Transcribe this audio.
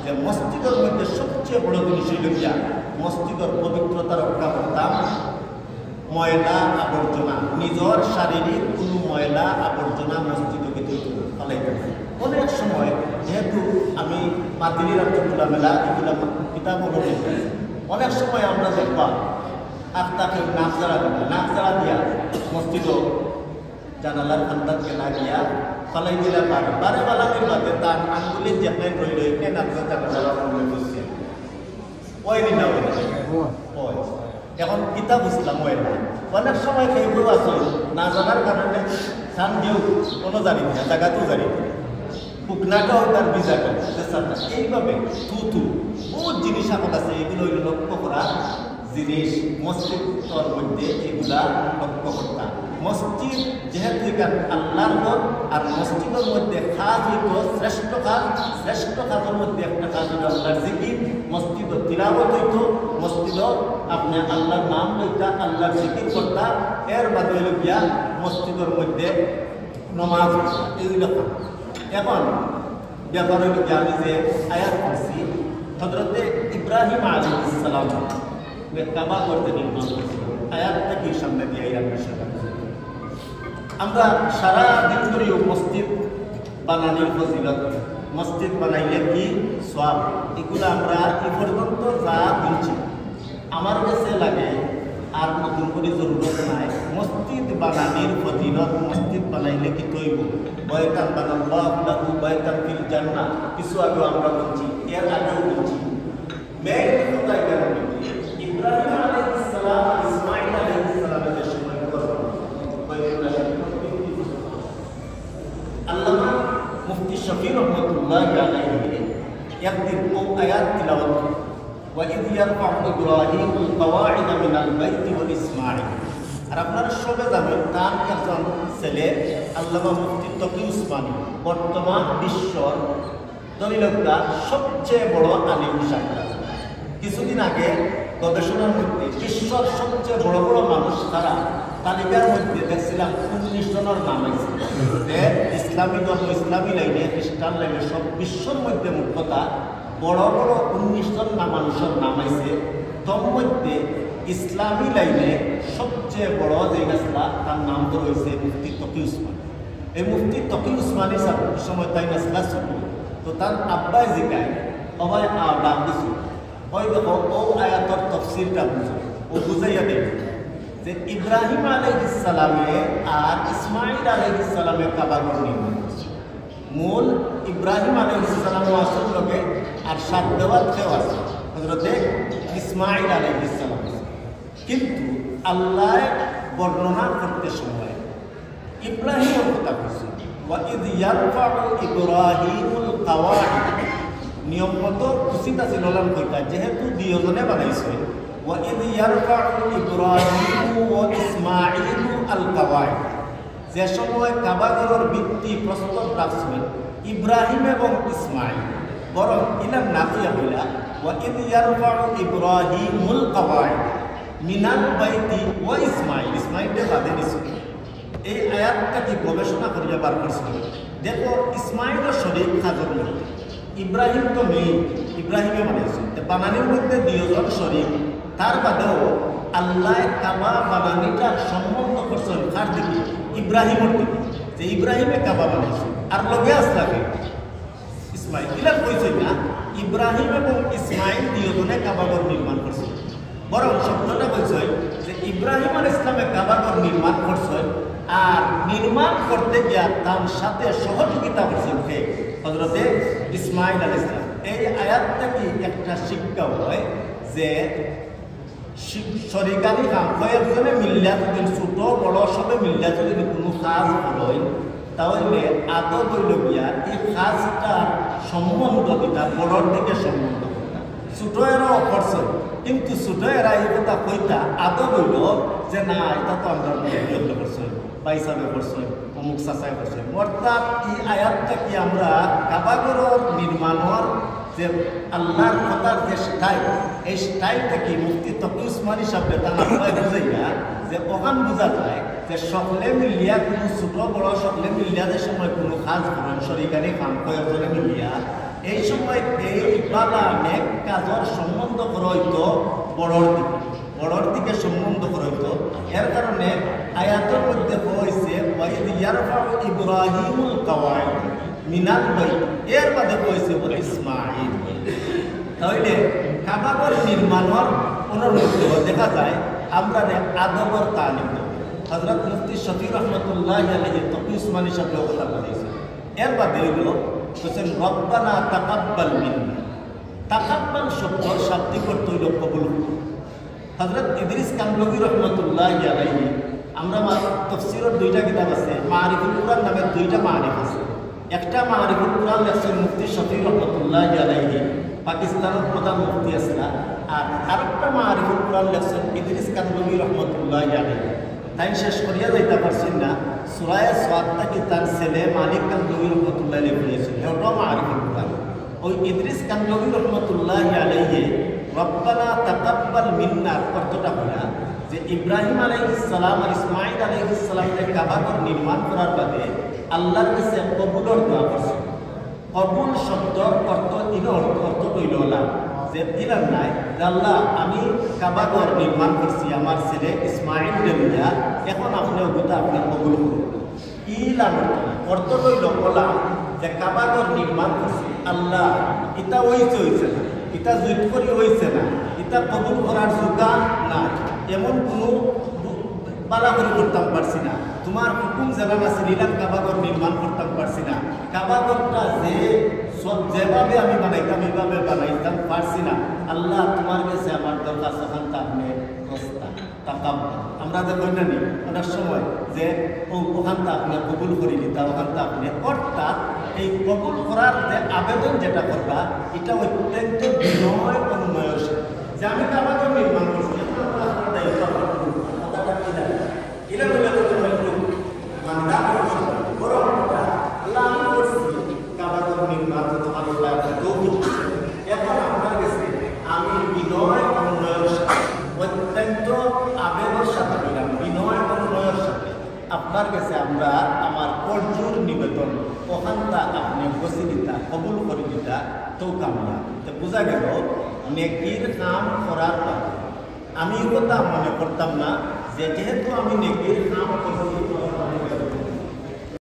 যে মসজিদের মধ্যে সবচেয়ে বড় জিনিস হইল গিয়া মসজিদের পবিত্রতা রক্ষা করতাম ময়লা আবর্জনা নিজের শারীরিক কোনো ময়লা আবর্জনা মসজিদে ফেলাইতে। অনেক সময় যেহেতু আমি মাতিলি রাজ্যগুলা মেলা এগুলা কিতাবগুলো অনেক সময় আমরা দেখবা আপনাকে নাকজারা দিয়া মসজিদ জানালার আন্দাজ কেনা গিয়া ফলাই দিলে পারে বারে বালামের বাদে তার আঙ্গুলির যেখানে রইল এখানে নাকজার জানালা বসছে ওই না ওই এখন কিতাব বুঝলাম ওই না অনেক সময় সেইগুলো আছে না জানার কারণে সান দিয়েও কোনো জানি না জায়গাতেও জানি না পুকনাটাও তার বিজাটা এইভাবে থুতু বহুত জিনিস আমার আছে এগুলো হইল লক্ষ্য করা জিনিস মসজিদের মধ্যে এগুলা লক্ষ্য করতাম। মসজিদ যেহেতু এখানে আল্লাহর ঘর আর মসজিদের মধ্যে কাজ হইত শ্রেষ্ঠ কাজের মধ্যে একটা কাজ হইল আল্লাহর জিকির। মসজিদ তিলাওয়াত হইত, মসজিদ আপনি আল্লাহর নাম লইতা আল্লাহর জিকির করতা। এর বাদে হইল গিয়া মসজিদের মধ্যে নমাজ এইগুলো। এখন ব্যাপার হইল গিয়া আমি যে আয়াত করছি হযরতে ইব্রাহিম আলাইহিস সালাম কাবা করতে নির্মাণ করছিল আয়াতটা কি সামনে দিয়ে আমরা সারা দিন ধরে মসজিদ বানানোর ফজিলত মসজিদ বানাইলে কি সওয়াব এগুলো আমরা এ পর্যন্ত যা বলছি আমার কাছে লাগে আর নতুন করে জরুরত নাই। মসজিদ বানানোর ফজিলত মসজিদ বানাইলে কি তৈব বয়কান বানাল্লাহু লাহু বাইতান ফিল জান্নাহ কিছু আগে আমরা বলছি এর আগেও বলছি মেন কথা এখানে ইব্রাহিম আলাইহিস সালাম ইসমাঈল আলাইহিস সালামের সময় আল্লামা মুফতি শফি রহমাতুল্লাহি আলাইহি একদিন ও আয়াত তিলাওয়াত ওয়াইদ ইয়ারফাউ ইব্রাহিমুল কওয়াইদ মিনাল বাইতি ওয়া ইসমাঈল। আর আপনারা সবে জানেন তার একজন ছেলে আল্লামা মুফতি তকি উসমানী বর্তমান বিশ্বর দলিলতা সবচেয়ে বড় আলিম শায়খ। কিছুদিন আগে গবেষণার মধ্যে বিশ্বর সবচেয়ে বড় বড় মানুষ তারা তালিকার মধ্যে দেখছিলাম 19 জনের নাম আছে যে ইসলামী ধর্ম ইসলামী লাইনে খ্রিস্টান লাইনে সব বিশ্বর মধ্যে মুখ্যতা বড় বড় 19 জন মানুষের নাম আছে। তোর মধ্যে ইসলামী লাইনে সবচেয়ে বড় যে গাছলা তার নাম তো রয়েছে মুফতি তকি উসমানী। এই মুফতি তকি উসমানী সময় তাই নাসলা ছিল তো তার আব্বাই জিকায় সবাই ডাক দিছিল ওই দেখো ও আয়াতর তফসিরটা বুঝো ও বুঝাইয়া দেবে যে ইব্রাহিম আলাইহিস সালামে আর ইসমাঈল আলাইহিস সালামে কাবা ঘর নির্মাণ করছে। মূল ইব্রাহিম আলাইহিস সালাম আসল লগে আর সাত দেওয়াল কেউ আছে হযরতে ইসমাঈল আলাইহিস সালাম। কিন্তু আল্লাহ বর্ণনা করতে সময় ইব্রাহিমের কথা বলছে ওয়াইদ ইয়ারফাউ ইব্রাহিমুল কওয়াইদ নিয়ম মতো উচিত আছে ললাম কইতা যেহেতু দুইজনে বানাইছে ওয়াইদ ইয়ারফাউ ইব্রাহিমু ওয়া ইসমাঈলু আল কওয়াইদ যে সময় কাবা ঘরের ভিত্তি প্রস্তুত রাখছিলেন ইব্রাহিম এবং ইসমাঈল বরং ইনার না হইয়া হইলা ওয়াইদ ইয়ারফাউ ইব্রাহিমুল কওয়াইদ মিনাল বাইতি ওয়া ইসমাঈল ইসমাঈলকে বাদে দিছে। এই আয়াতটা কি গবেষণা করিয়া বার করছিল দেখো ইসমাঈলের শরীর কাজর লোক ইব্রাহিম তো মেয়ে ইব্রাহিমে বানিয়েছে বানানির মধ্যে দুইজন শরীর তার বাদেও আল্লাহ কাবা বানানিটার সম্বন্ধ করছেন কার দিকে ইব্রাহিমের দিকে যে ইব্রাহিমে কাবা বানিয়েছে আর লগে আসলাকে ইসমাঈল ইলার কইছে না ইব্রাহিম এবং ইসমাঈল দুইজনে কাবা ঘর নির্মাণ করছে। বরং শব্দটা বলছে যে ইব্রাহিম আলাইহিস ইসলামে কাবা ঘর নির্মাণ করছে আর নির্মাণ করতে গিয়া তার সাথে সহযোগিতা করছেন কে হযরতে ইসমাঈল আলাইহিস সালাম। এই আয়াতটা কি একটা শিক্ষা হয় যে শরীকানি কাম কয়েকজনে মিল্লা যদি ছোট বড় সবে মিল্লা যদি কোনো কাজ হয় তাহলে আদব হইল গিয়া এই কাজটার সম্বন্ধ কিনা বড়র দিকে সম্বন্ধ ছোট এরাও করছে কিন্তু ছোট এরা এই কথা কইতা আদব হইল যে না এটা তো আমরা বিরক্ত করছে বাইসাবে করছে অমুক চাচাই করছে। অর্থাৎ এই আয়াতটা কি আমরা কাবা ঘরের নির্মাণের যে আল্লাহর কথার যে স্টাইল এই স্টাইলটা কি মুফতি তকি উসমানী সাহেব তার আব্বাই বুঝাইয়া যে ওখান বোঝা যায় যে সকলে মিলিয়া কোনো ছোট বড় সকলে মিলিয়া যে সময় কোনো কাজ করেন শরীকানি কাম কয়েকজনে মিলিয়া এই সময় এই বাবা নেক কাজর সম্বন্ধ করা হইতো বড়র দিকে সম্বন্ধ করা হইতো। এর কারণে আয়াতের মধ্যে হয়েছে ওয়াইদ ইয়ারফাউ ইব্রাহিমুল কাওয়াইদ মিনাল বাইত, এর মধ্যে হয়েছে ইসমাঈল। তাহলে কাবাঘর নির্মাণের অনুরোধ দেখা যায় আমরা আদবর তালিম। হযরত মুফতি শফি রহমতুল্লাহি আলাইহি তকি উসমানী সাহেব কথা বলেছেন। এর বাদে হইল বলছেন রব্বানা তাকাব্বাল মিন্না। তাকাব্বাল শব্দর শাব্দিক অর্থ হইল কবুল। হযরত ইদ্রিস কামলভী রহমতুল্লাহি আলাইহি আমরা তাফসীরের দুইটা কিতাব আছে, মারিফুল কুরআন নামে দুইটা মারিফ আছে। একটা মারিফুল কুরআন লেখছেন মুফতি শফি রহমতুল্লাহি আলাইহি, পাকিস্তানের প্রধান মুফতি আসলা। আর আরেকটা মারিফুল কুরআন লেখছেন ইদ্রিস কামলভী রহমতুল্লাহি আলাইহি। তাই শেষ করিয়া যাইতে পারছেন না, সূরা সাদটা কি তার ছেলে মালিক কামলভী রহমতুল্লাহি আলাইহি পড়িয়েছেন, এটাও মারিফুল কুরআন। ওই ইদ্রিস কামলভী রহমতুল্লাহি আলাইহি রব্বানা তাকাব্বাল মিন্নার অর্থটা হলো যে ইব্রাহিম আলাইহিস সালাম আর ইসমাঈল আলাইহিস সালামের কাবাঘর নির্মাণ করার বাদে আল্লাহর কাছে কবুলের দোয়া করছে। কবুল শব্দর অর্থ অর্থ হইল না যে দিলাম নাই যে আল্লাহ আমি কাবাঘর নির্মাণ করছি আমার ছেলে ইসমাঈল দেবিয়া, এখন আপনি ওগুতা আপনি কবুল করুন। ইলাম অর্থ হইল বলা যে কাবাঘর নির্মাণ করছি আল্লাহ, এটা হইছে না, এটা জুট করি হয়েছে না, এটা কবুল করার যোগা না, এমন কোনো বালাবাড়ি করতাম পারছি না, তোমার হুকুম জানা আছে নিলাম কাবাঘর নির্মাণ করতাম পারছি না, কাবাঘরটা যেভাবে আমি বানাইতাম এইভাবে বানাইতাম পারছি না, আল্লাহ তোমার কাছে আমার দরকার ওখানটা আপনি আমরা যে কই না নি অনেক সময় যে ওখানটা আপনি কবুল করে দিতাম, ওখানটা আপনি অর্থাৎ এই কবুল করার যে আবেদন যেটা করবা এটা অত্যন্ত বিনয় অনুনয়ের সাথে যে আমি কাবাঘর নির্মাণ করছি এখন আপনার কাছে আমি বিনয় অনুনয়ের সাথে অত্যন্ত আবেগের সাথে বললাম, বিনয় অনুনয়ের সাথে আপনার কাছে আমরা আমার কর্জুর নিবেদন ওখানটা আপনি বসে দিতা কবুল করে দিতা তো কামনা। তো বোঝা গেল নেকির কাম করার পর আমি কথা মনে করতাম না যে যেহেতু আমি নেকির কাম করছি